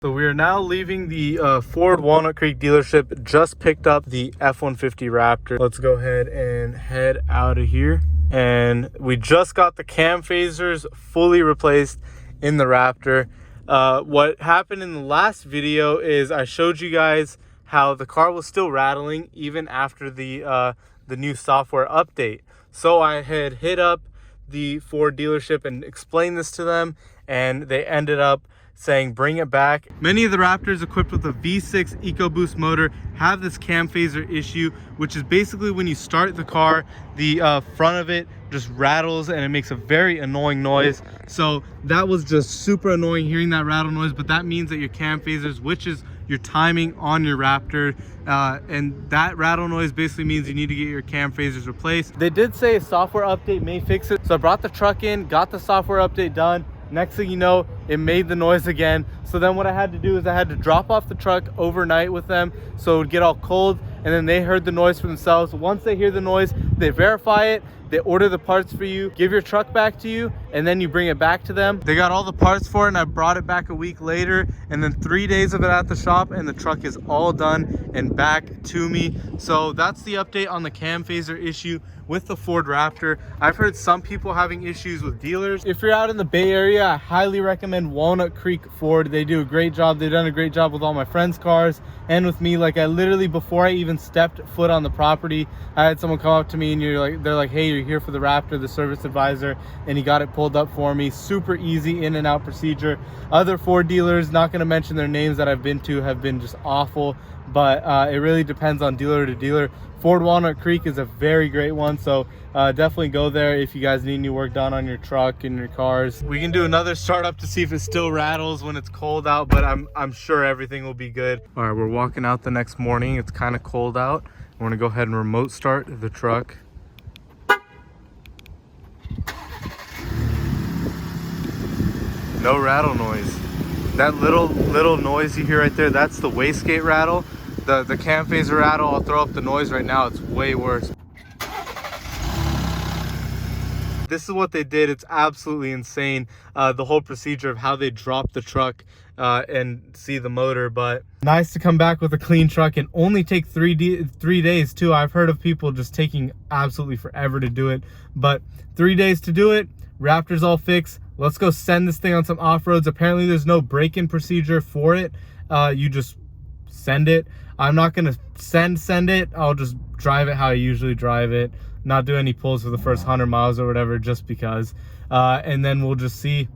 So we are now leaving the Ford Walnut Creek dealership. Just picked up the F-150 Raptor. Let's go ahead and head out of here. And we just got the cam phasers fully replaced in the Raptor. What happened in the last video is I showed you guys how the car was still rattling even after the new software update. So I had hit up the Ford dealership and explained this to them, and they ended up saying bring it back. Many of the Raptors equipped with a V6 Ecoboost motor have this cam phaser issue, which is basically when you start the car, the front of it just rattles and it makes a very annoying noise. So that was just super annoying hearing that rattle noise, but that means that your cam phasers, which is your timing on your Raptor, and that rattle noise basically means you need to get your cam phasers replaced. They did say a software update may fix it, so I brought the truck in, got the software update done. Next thing you know, it made the noise again. So then what I had to do is I had to drop off the truck overnight with them so it would get all cold, and then they heard the noise for themselves. Once they hear the noise, they verify it, they order the parts for you, give your truck back to you, and then you bring it back to them. They got all the parts for it, and I brought it back a week later, and then 3 days of it at the shop, and the truck is all done and back to me. So that's the update on the cam phaser issue with the Ford Raptor. I've heard some people having issues with dealers. If you're out in the Bay Area, I highly recommend Walnut Creek Ford. They do a great job. They've done a great job with all my friends' cars and with me. Like, I literally, before I even stepped foot on the property, I had someone come up to me and they're like, hey, you're here for the Raptor, the service advisor, and he got it pulled up for me. Super easy in and out procedure. Other Ford dealers, not going to mention their names, that I've been to have been just awful, but it really depends on dealer to dealer. Ford Walnut Creek is a very great one, so definitely go there if you guys need any work done on your truck and your cars. We can do another startup to see if it still rattles when it's cold out, but I'm sure everything will be good. All right, we're walking out the next morning. It's kind of cold out. I want to go ahead and remote start the truck. No rattle noise. That little noise you hear right there, that's the wastegate rattle. The cam phaser rattle, I'll throw up the noise right now, it's way worse. This is what they did. It's absolutely insane, the whole procedure of how they dropped the truck and see the motor. But nice to come back with a clean truck and only take 3 days too. I've heard of people just taking absolutely forever to do it, but 3 days to do it. Raptor's all fixed. Let's go send this thing on some off-roads. Apparently there's no break-in procedure for it. You just send it. I'm not gonna send it. I'll just drive it how I usually drive it, not do any pulls for the first 100 miles or whatever, just because, and then we'll just see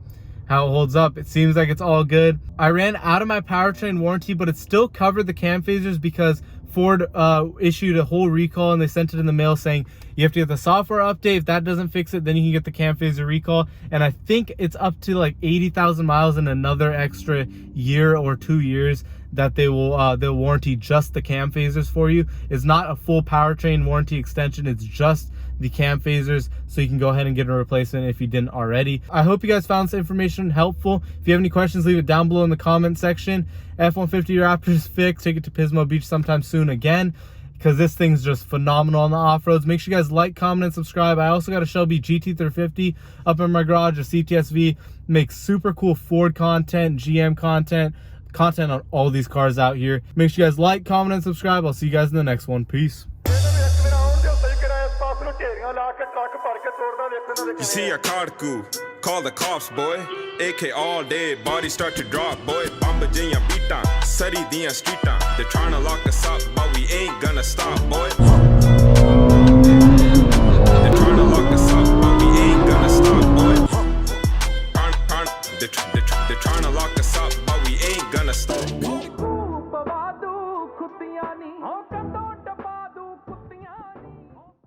how it holds up. It seems like it's all good. I ran out of my powertrain warranty, but it still covered the cam phasers because Ford issued a whole recall, and they sent it in the mail saying you have to get the software update. If that doesn't fix it, then you can get the cam phaser recall. And I think it's up to like 80,000 miles and another extra year or 2 years that they will they'll warranty just the cam phasers for you. It's not a full powertrain warranty extension. It's just the cam phasers, so you can go ahead and get a replacement if you didn't already. I hope you guys found this information helpful. If you have any questions, leave it down below in the comment section. F-150 Raptor's fixed. Take it to Pismo Beach sometime soon again, because this thing's just phenomenal on the off-roads. Make sure you guys like, comment, and subscribe. I also got a Shelby Gt350 up in my garage, a CTS-V. Makes super cool Ford content, GM content on all these cars out here. Make sure you guys like, comment, and subscribe. I'll see you guys in the next one. Peace. You see a car cool, call the cops, boy. AK all day, body start to drop, boy. Bamba jinya beaten, sari diyan streetan. They're trying to lock us up, but we ain't gonna stop, boy. They're trying to lock us up, but we ain't gonna stop, boy. They're trying to lock us up, but we ain't gonna stop.